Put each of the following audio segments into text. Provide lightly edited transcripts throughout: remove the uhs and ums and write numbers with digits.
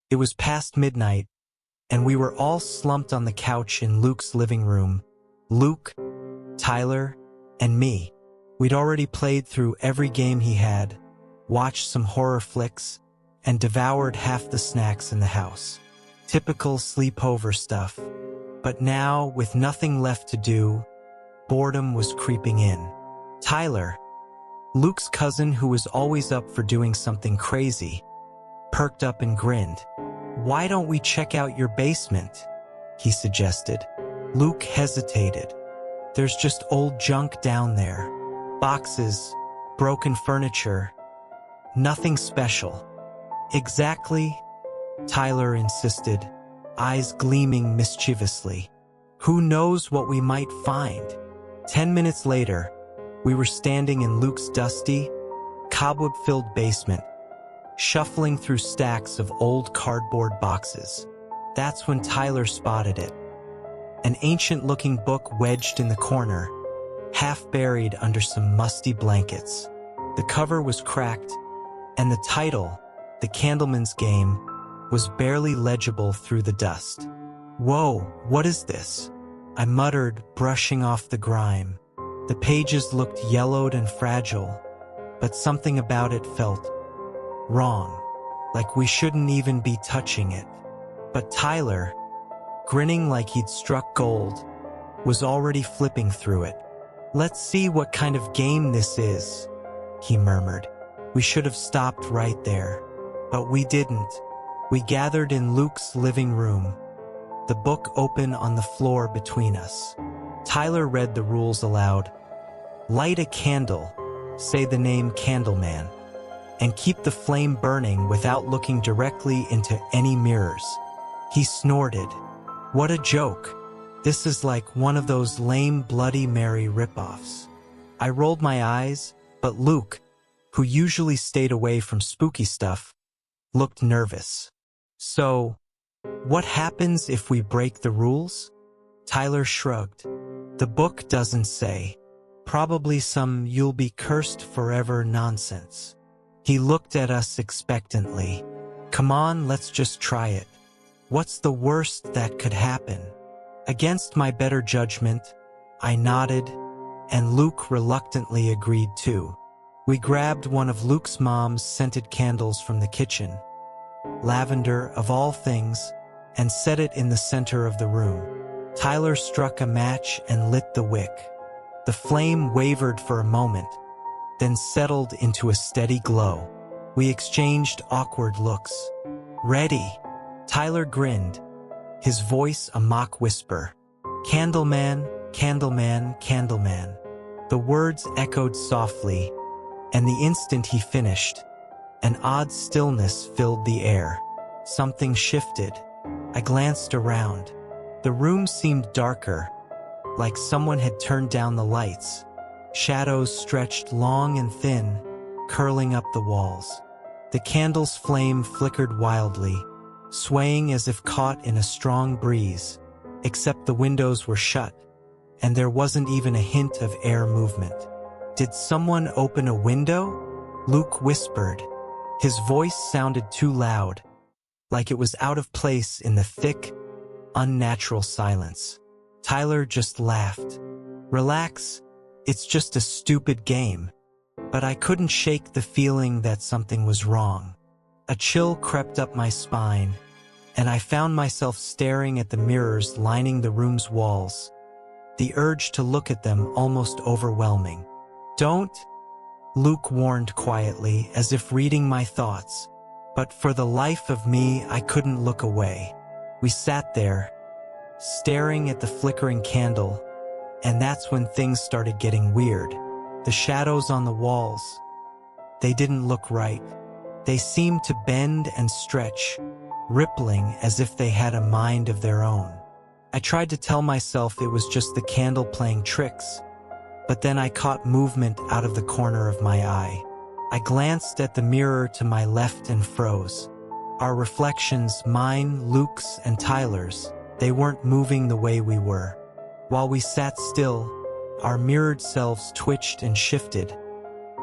It was past midnight, and we were all slumped on the couch in Luke's living room. Luke, Tyler, and me. We'd already played through every game he had, watched some horror flicks, and devoured half the snacks in the house. Typical sleepover stuff. But now, with nothing left to do, boredom was creeping in. Tyler, Luke's cousin who was always up for doing something crazy, perked up and grinned. "Why don't we check out your basement?" he suggested. Luke hesitated. "There's just old junk down there. Boxes, broken furniture. Nothing special." "Exactly," Tyler insisted, eyes gleaming mischievously. "Who knows what we might find?" 10 minutes later, we were standing in Luke's dusty, cobweb-filled basement, shuffling through stacks of old cardboard boxes. That's when Tyler spotted it. An ancient-looking book wedged in the corner, half buried under some musty blankets. The cover was cracked, and the title, The Candleman's Game, was barely legible through the dust. "Whoa, what is this?" I muttered, brushing off the grime. The pages looked yellowed and fragile, but something about it felt wrong, like we shouldn't even be touching it. But Tyler, grinning like he'd struck gold, was already flipping through it. "Let's see what kind of game this is," he murmured. We should have stopped right there, but we didn't. We gathered in Luke's living room, the book open on the floor between us. Tyler read the rules aloud. "Light a candle, say the name Candleman, and keep the flame burning without looking directly into any mirrors." He snorted. "What a joke. This is like one of those lame Bloody Mary ripoffs." I rolled my eyes, but Luke, who usually stayed away from spooky stuff, looked nervous. "So, what happens if we break the rules?" Tyler shrugged. "The book doesn't say. Probably some 'you'll be cursed forever' nonsense." He looked at us expectantly. "Come on, let's just try it. What's the worst that could happen?" Against my better judgment, I nodded, and Luke reluctantly agreed too. We grabbed one of Luke's mom's scented candles from the kitchen, lavender of all things, and set it in the center of the room. Tyler struck a match and lit the wick. The flame wavered for a moment, then settled into a steady glow. We exchanged awkward looks. "Ready?" Tyler grinned, his voice a mock whisper. "Candleman, Candleman, Candleman." The words echoed softly, and the instant he finished, an odd stillness filled the air. Something shifted. I glanced around. The room seemed darker, like someone had turned down the lights. Shadows stretched long and thin, curling up the walls. The candle's flame flickered wildly, swaying as if caught in a strong breeze, except the windows were shut, and there wasn't even a hint of air movement. "Did someone open a window?" Luke whispered. His voice sounded too loud, like it was out of place in the thick, unnatural silence. Tyler just laughed. "Relax, it's just a stupid game." But I couldn't shake the feeling that something was wrong. A chill crept up my spine, and I found myself staring at the mirrors lining the room's walls, the urge to look at them almost overwhelming. "Don't," Luke warned quietly, as if reading my thoughts, but for the life of me, I couldn't look away. We sat there, staring at the flickering candle, and that's when things started getting weird. The shadows on the walls, they didn't look right. They seemed to bend and stretch, rippling as if they had a mind of their own. I tried to tell myself it was just the candle playing tricks, but then I caught movement out of the corner of my eye. I glanced at the mirror to my left and froze. Our reflections, mine, Luke's, and Tyler's, they weren't moving the way we were. While we sat still, our mirrored selves twitched and shifted,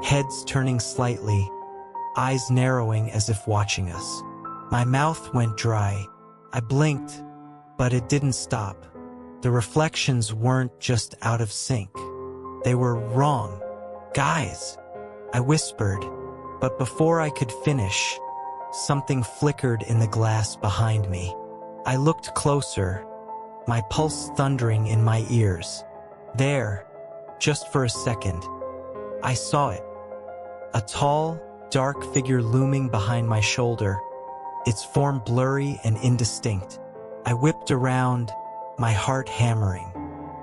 heads turning slightly, eyes narrowing as if watching us. My mouth went dry. I blinked, but it didn't stop. The reflections weren't just out of sync. They were wrong. Guys, I whispered, but before I could finish, something flickered in the glass behind me. I looked closer, my pulse thundering in my ears. There, just for a second, I saw it. A tall, dark figure looming behind my shoulder, its form blurry and indistinct. I whipped around, my heart hammering.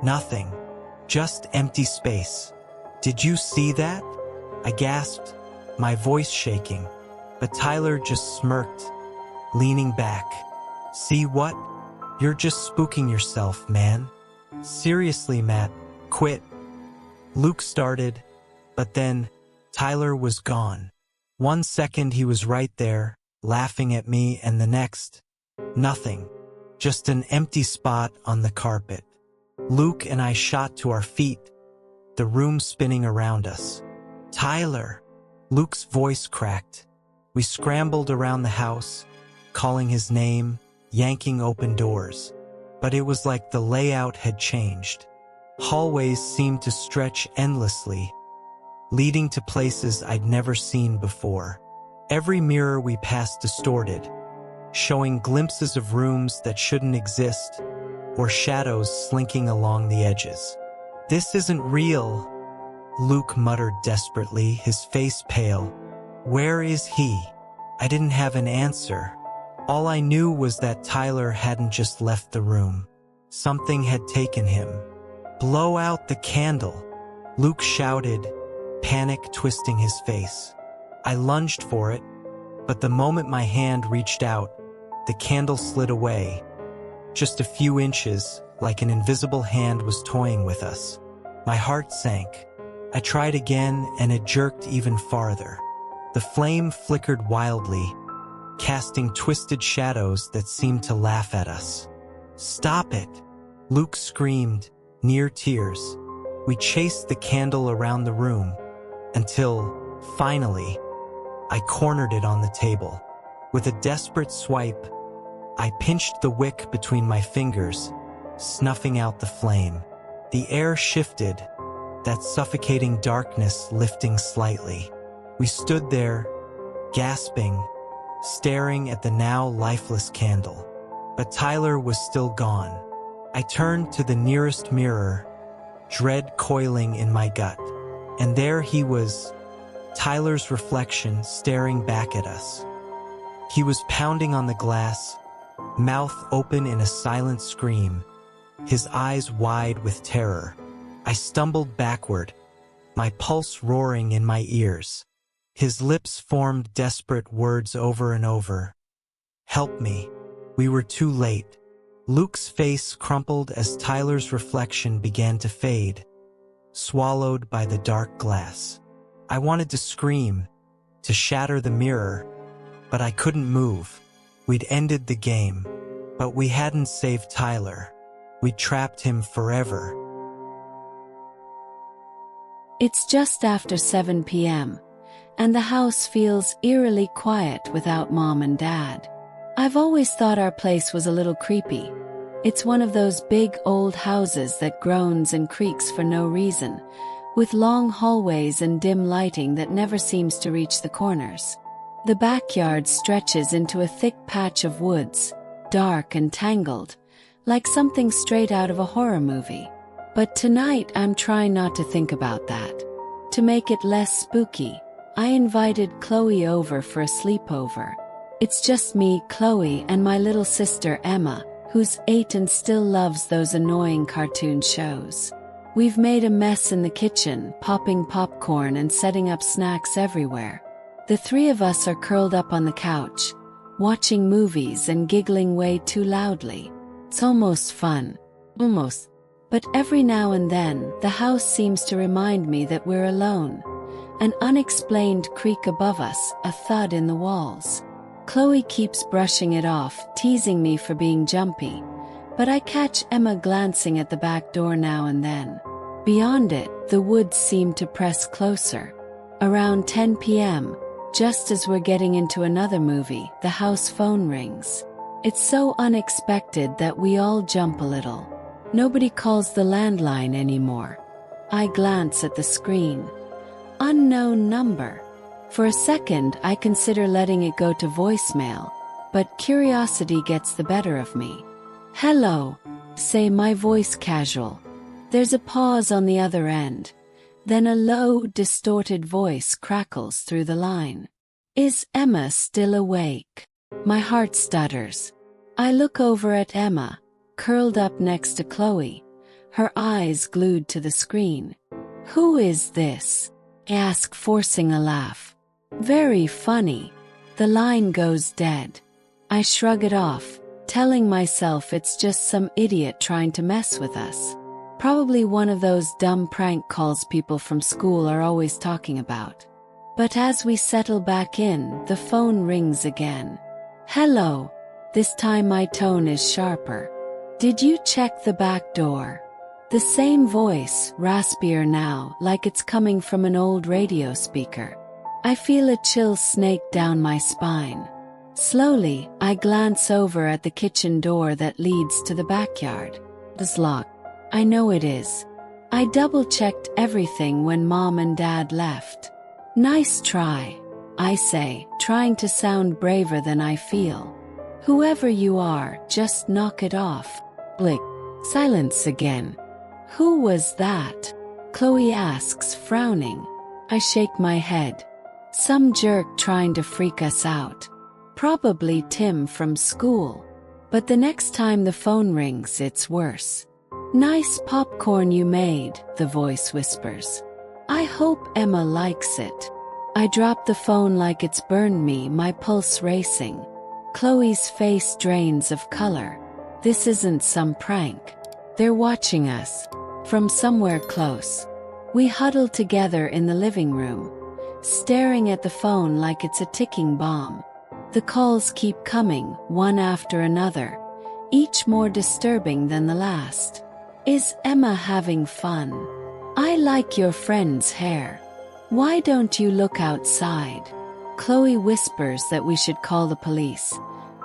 Nothing, just empty space. "Did you see that?" I gasped, my voice shaking, but Tyler just smirked, leaning back. "See what? You're just spooking yourself, man." "Seriously, Matt, quit." Luke started, but then Tyler was gone. 1 second he was right there, laughing at me, and the next, nothing. Just an empty spot on the carpet. Luke and I shot to our feet, the room spinning around us. "Tyler!" Luke's voice cracked. We scrambled around the house, calling his name, yanking open doors. But it was like the layout had changed. Hallways seemed to stretch endlessly, leading to places I'd never seen before. Every mirror we passed distorted, showing glimpses of rooms that shouldn't exist, or shadows slinking along the edges. "This isn't real," Luke muttered desperately, his face pale. "Where is he?" I didn't have an answer. All I knew was that Tyler hadn't just left the room. Something had taken him. "Blow out the candle," Luke shouted, panic twisting his face. I lunged for it, but the moment my hand reached out, the candle slid away. Just a few inches, like an invisible hand was toying with us. My heart sank. I tried again, and it jerked even farther. The flame flickered wildly, casting twisted shadows that seemed to laugh at us. "Stop it!" Luke screamed, near tears. We chased the candle around the room, until, finally, I cornered it on the table. With a desperate swipe, I pinched the wick between my fingers, snuffing out the flame. The air shifted, that suffocating darkness lifting slightly. We stood there, gasping, staring at the now lifeless candle. But Tyler was still gone. I turned to the nearest mirror, dread coiling in my gut. And there he was, Tyler's reflection staring back at us. He was pounding on the glass, mouth open in a silent scream, his eyes wide with terror. I stumbled backward, my pulse roaring in my ears. His lips formed desperate words over and over. "Help me." We were too late. Luke's face crumpled as Tyler's reflection began to fade, swallowed by the dark glass. I wanted to scream, to shatter the mirror, but I couldn't move. We'd ended the game, but we hadn't saved Tyler. We'd trapped him forever. It's just after 7 p.m., and the house feels eerily quiet without Mom and Dad. I've always thought our place was a little creepy. It's one of those big old houses that groans and creaks for no reason, with long hallways and dim lighting that never seems to reach the corners. The backyard stretches into a thick patch of woods, dark and tangled, like something straight out of a horror movie. But tonight I'm trying not to think about that. To make it less spooky, I invited Chloe over for a sleepover. It's just me, Chloe, and my little sister Emma, who's 8 and still loves those annoying cartoon shows. We've made a mess in the kitchen, popping popcorn and setting up snacks everywhere. The three of us are curled up on the couch, watching movies and giggling way too loudly. It's almost fun. Almost. But every now and then, the house seems to remind me that we're alone. An unexplained creak above us, a thud in the walls. Chloe keeps brushing it off, teasing me for being jumpy, but I catch Emma glancing at the back door now and then. Beyond it, the woods seem to press closer. Around 10 p.m., Just as we're getting into another movie, the house phone rings. It's so unexpected that we all jump a little. Nobody calls the landline anymore. I glance at the screen. Unknown number. For a second, I consider letting it go to voicemail, but curiosity gets the better of me. Hello, say my voice casual. There's a pause on the other end. Then a low, distorted voice crackles through the line. Is Emma still awake? My heart stutters. I look over at Emma, curled up next to Chloe, her eyes glued to the screen. Who is this? I ask, forcing a laugh. Very funny. The line goes dead. I shrug it off, telling myself it's just some idiot trying to mess with us. Probably one of those dumb prank calls people from school are always talking about. But as we settle back in, the phone rings again. Hello. This time my tone is sharper. Did you check the back door? The same voice, raspier now, like it's coming from an old radio speaker. I feel a chill snake down my spine. Slowly, I glance over at the kitchen door that leads to the backyard. It's locked. I know it is. I double-checked everything when Mom and Dad left. Nice try, I say, trying to sound braver than I feel. Whoever you are, just knock it off. Blick. Silence again. Who was that? Chloe asks, frowning. I shake my head. Some jerk trying to freak us out. Probably Tim from school. But the next time the phone rings, it's worse. Nice popcorn you made, the voice whispers. I hope Emma likes it. I drop the phone like it's burned me, my pulse racing. Chloe's face drains of color. This isn't some prank. They're watching us. From somewhere close. We huddle together in the living room, staring at the phone like it's a ticking bomb. The calls keep coming, one after another, each more disturbing than the last. Is Emma having fun? I like your friend's hair. Why don't you look outside? Chloe whispers that we should call the police.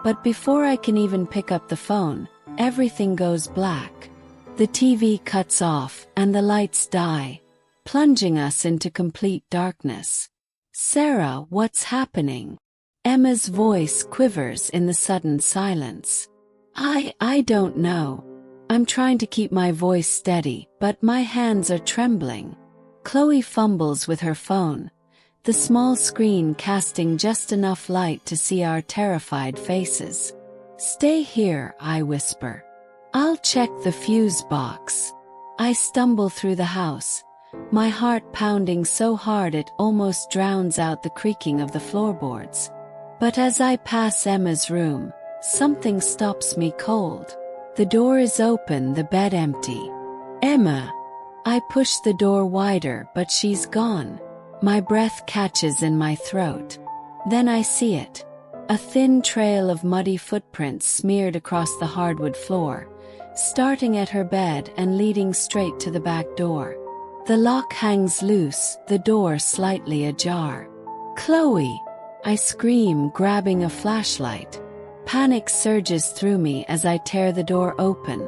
But before I can even pick up the phone, everything goes black. The TV cuts off and the lights die, plunging us into complete darkness. Sarah, what's happening? Emma's voice quivers in the sudden silence. I don't know. I'm trying to keep my voice steady, but my hands are trembling. Chloe fumbles with her phone, the small screen casting just enough light to see our terrified faces. Stay here, I whisper. I'll check the fuse box. I stumble through the house, my heart pounding so hard it almost drowns out the creaking of the floorboards. But as I pass Emma's room, something stops me cold. The door is open, the bed empty. Emma! I push the door wider, but she's gone. My breath catches in my throat. Then I see it. A thin trail of muddy footprints smeared across the hardwood floor, starting at her bed and leading straight to the back door. The lock hangs loose, the door slightly ajar. Chloe! I scream, grabbing a flashlight. Panic surges through me as I tear the door open,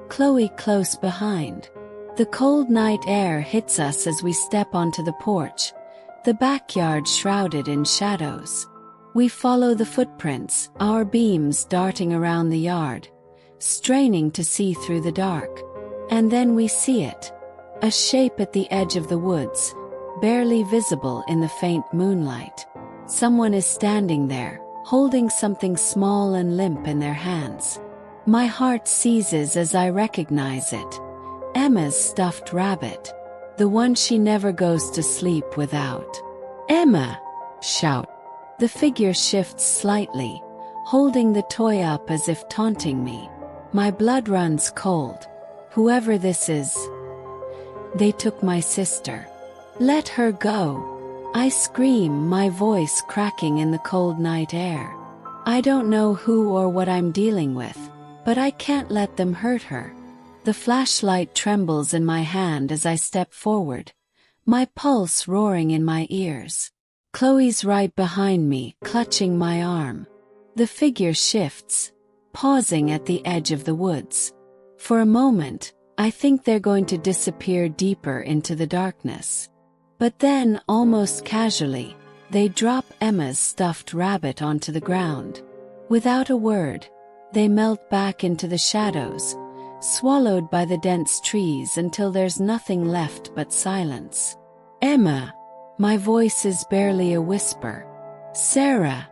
Chloe close behind. The cold night air hits us as we step onto the porch, the backyard shrouded in shadows. We follow the footprints, our beams darting around the yard, straining to see through the dark. And then we see it. A shape at the edge of the woods, barely visible in the faint moonlight. Someone is standing there, holding something small and limp in their hands. My heart seizes as I recognize it. Emma's stuffed rabbit. The one she never goes to sleep without. Emma! Shout. The figure shifts slightly, holding the toy up as if taunting me. My blood runs cold. Whoever this is. They took my sister. Let her go. I scream, my voice cracking in the cold night air. I don't know who or what I'm dealing with, but I can't let them hurt her. The flashlight trembles in my hand as I step forward, my pulse roaring in my ears. Chloe's right behind me, clutching my arm. The figure shifts, pausing at the edge of the woods. For a moment, I think they're going to disappear deeper into the darkness. But then, almost casually, they drop Emma's stuffed rabbit onto the ground. Without a word, they melt back into the shadows, swallowed by the dense trees until there's nothing left but silence. Emma. My voice is barely a whisper. Sarah.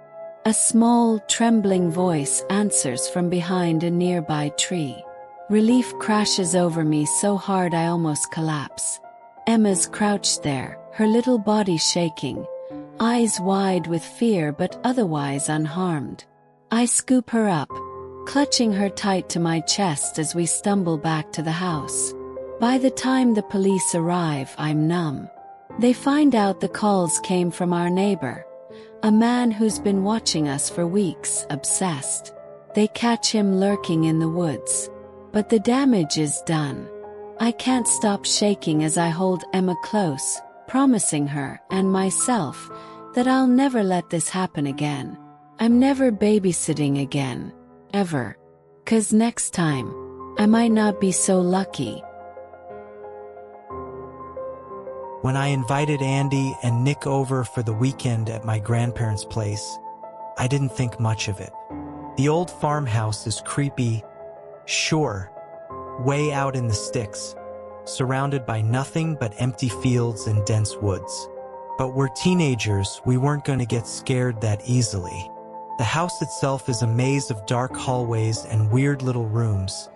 A small, trembling voice answers from behind a nearby tree. Relief crashes over me so hard I almost collapse. Emma's crouched there, her little body shaking, eyes wide with fear but otherwise unharmed. I scoop her up, clutching her tight to my chest as we stumble back to the house. By the time the police arrive, I'm numb. They find out the calls came from our neighbor, a man who's been watching us for weeks, obsessed. They catch him lurking in the woods. But the damage is done. I can't stop shaking as I hold Emma close, promising her and myself that I'll never let this happen again. I'm never babysitting again. Ever. 'Cause next time, I might not be so lucky. When I invited Andy and Nick over for the weekend at my grandparents' place, I didn't think much of it. The old farmhouse is creepy, sure, way out in the sticks, surrounded by nothing but empty fields and dense woods. But we're teenagers, we weren't going to get scared that easily. The house itself is a maze of dark hallways and weird little rooms,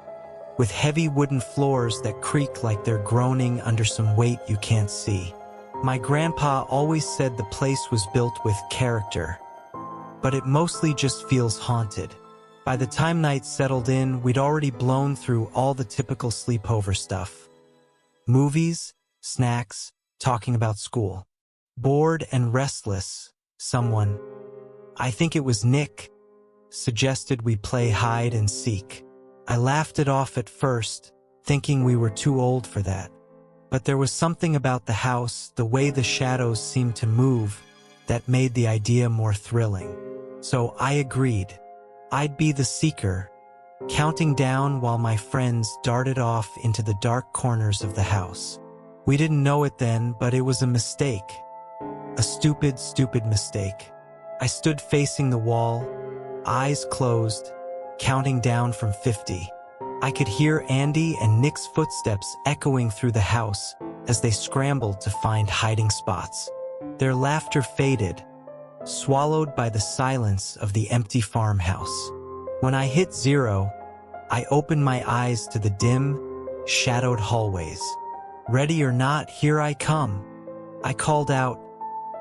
with heavy wooden floors that creak like they're groaning under some weight you can't see. My grandpa always said the place was built with character, but it mostly just feels haunted. By the time night settled in, we'd already blown through all the typical sleepover stuff. Movies, snacks, talking about school. Bored and restless, someone, I think it was Nick, suggested we play hide and seek. I laughed it off at first, thinking we were too old for that. But there was something about the house, the way the shadows seemed to move, that made the idea more thrilling. So I agreed. I'd be the seeker, counting down while my friends darted off into the dark corners of the house. We didn't know it then, but it was a mistake. A stupid, stupid mistake. I stood facing the wall, eyes closed, counting down from 50. I could hear Andy and Nick's footsteps echoing through the house as they scrambled to find hiding spots. Their laughter faded, swallowed by the silence of the empty farmhouse. When I hit 0, I opened my eyes to the dim, shadowed hallways. Ready or not, here I come. I called out,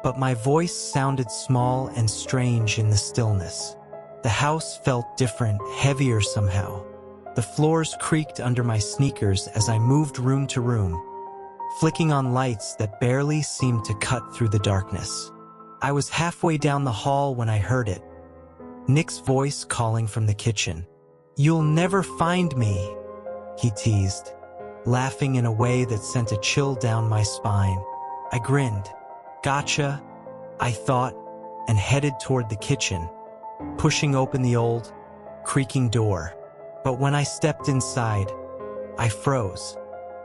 but my voice sounded small and strange in the stillness. The house felt different, heavier somehow. The floors creaked under my sneakers as I moved room to room, flicking on lights that barely seemed to cut through the darkness. I was halfway down the hall when I heard it. Nick's voice calling from the kitchen. "You'll never find me," he teased, laughing in a way that sent a chill down my spine. I grinned. Gotcha, I thought, and headed toward the kitchen, pushing open the old, creaking door. But when I stepped inside, I froze.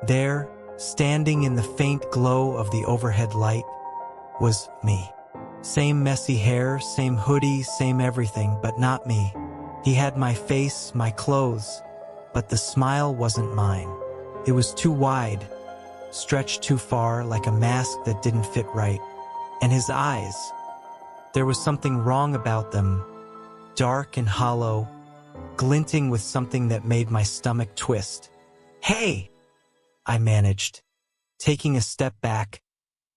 There, standing in the faint glow of the overhead light, was me. Same messy hair, same hoodie, same everything, but not me. He had my face, my clothes, but the smile wasn't mine. It was too wide, stretched too far, like a mask that didn't fit right. And his eyes, there was something wrong about them, dark and hollow, glinting with something that made my stomach twist. "Hey!" I managed, taking a step back,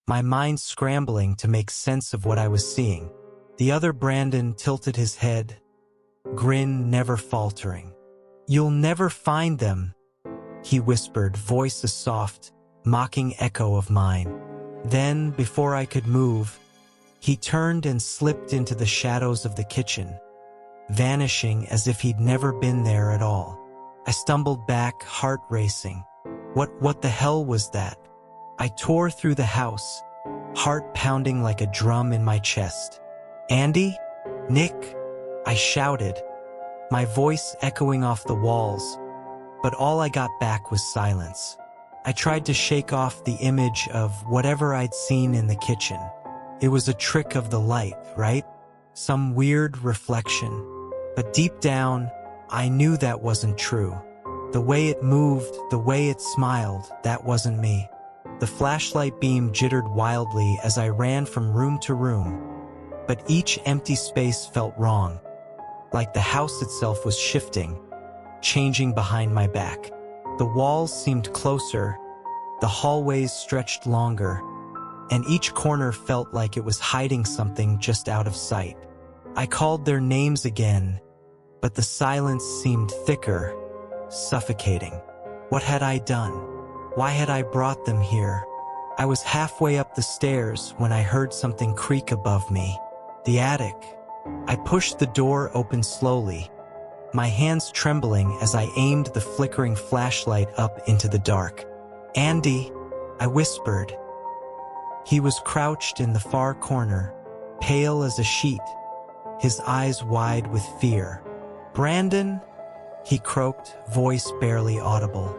my mind scrambling to make sense of what I was seeing. The other Brandon tilted his head, grin never faltering. "You'll never find them," he whispered, voice a soft, mocking echo of mine. Then, before I could move, he turned and slipped into the shadows of the kitchen, vanishing as if he'd never been there at all. I stumbled back, heart racing. What the hell was that? I tore through the house, heart pounding like a drum in my chest. "Andy? Nick?" I shouted, my voice echoing off the walls, but all I got back was silence. I tried to shake off the image of whatever I'd seen in the kitchen. It was a trick of the light, right? Some weird reflection. But deep down, I knew that wasn't true. The way it moved, the way it smiled, that wasn't me. The flashlight beam jittered wildly as I ran from room to room, but each empty space felt wrong, like the house itself was shifting, changing behind my back. The walls seemed closer, the hallways stretched longer, and each corner felt like it was hiding something just out of sight. I called their names again, but the silence seemed thicker, suffocating. What had I done? Why had I brought them here? I was halfway up the stairs when I heard something creak above me. The attic. I pushed the door open slowly, my hands trembling as I aimed the flickering flashlight up into the dark. "Andy," I whispered. He was crouched in the far corner, pale as a sheet, his eyes wide with fear. "Brandon?" he croaked, voice barely audible.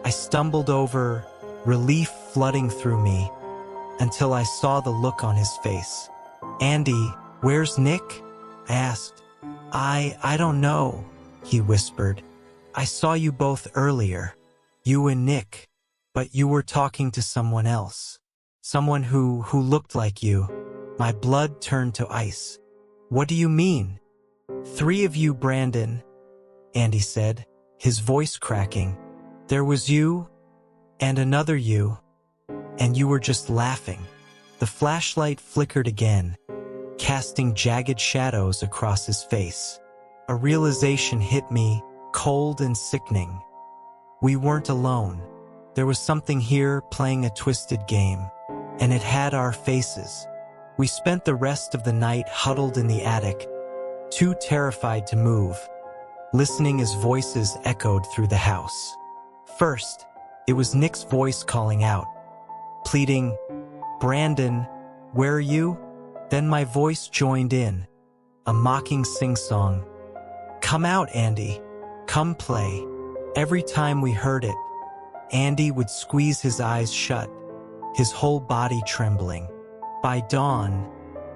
I stumbled over, relief flooding through me, until I saw the look on his face. "Andy, where's Nick?" I asked. I don't know," he whispered. "I saw you both earlier, you and Nick, but you were talking to someone else. Someone who looked like you." My blood turned to ice. "What do you mean?" "Three of you, Brandon," Andy said, his voice cracking. "There was you, and another you, and you were just laughing." The flashlight flickered again, casting jagged shadows across his face. A realization hit me, cold and sickening. We weren't alone. There was something here playing a twisted game, and it had our faces. We spent the rest of the night huddled in the attic, too terrified to move, listening as voices echoed through the house. First, it was Nick's voice calling out, pleading, "Brandon, where are you?" Then my voice joined in, a mocking sing-song. "Come out, Andy. Come play." Every time we heard it, Andy would squeeze his eyes shut, his whole body trembling. By dawn,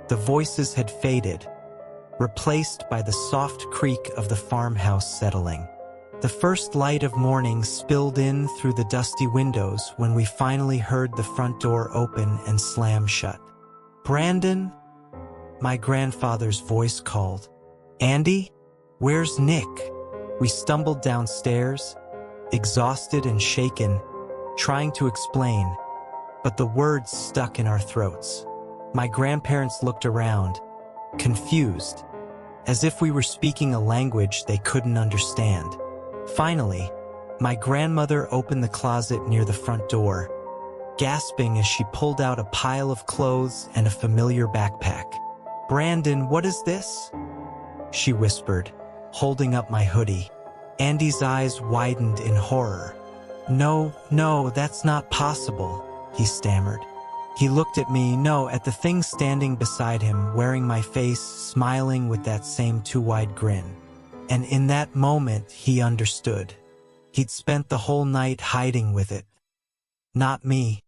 the voices had faded, replaced by the soft creak of the farmhouse settling. The first light of morning spilled in through the dusty windows when we finally heard the front door open and slam shut. "Brandon?" my grandfather's voice called. "Andy? Where's Nick?" We stumbled downstairs, exhausted and shaken, trying to explain, but the words stuck in our throats. My grandparents looked around, confused, as if we were speaking a language they couldn't understand. Finally, my grandmother opened the closet near the front door, gasping as she pulled out a pile of clothes and a familiar backpack. "Brandon, what is this?" she whispered, holding up my hoodie. Andy's eyes widened in horror. No, that's not possible," he stammered. He looked at me, no, at the thing standing beside him, wearing my face, smiling with that same too-wide grin. And in that moment, he understood. He'd spent the whole night hiding with it. Not me.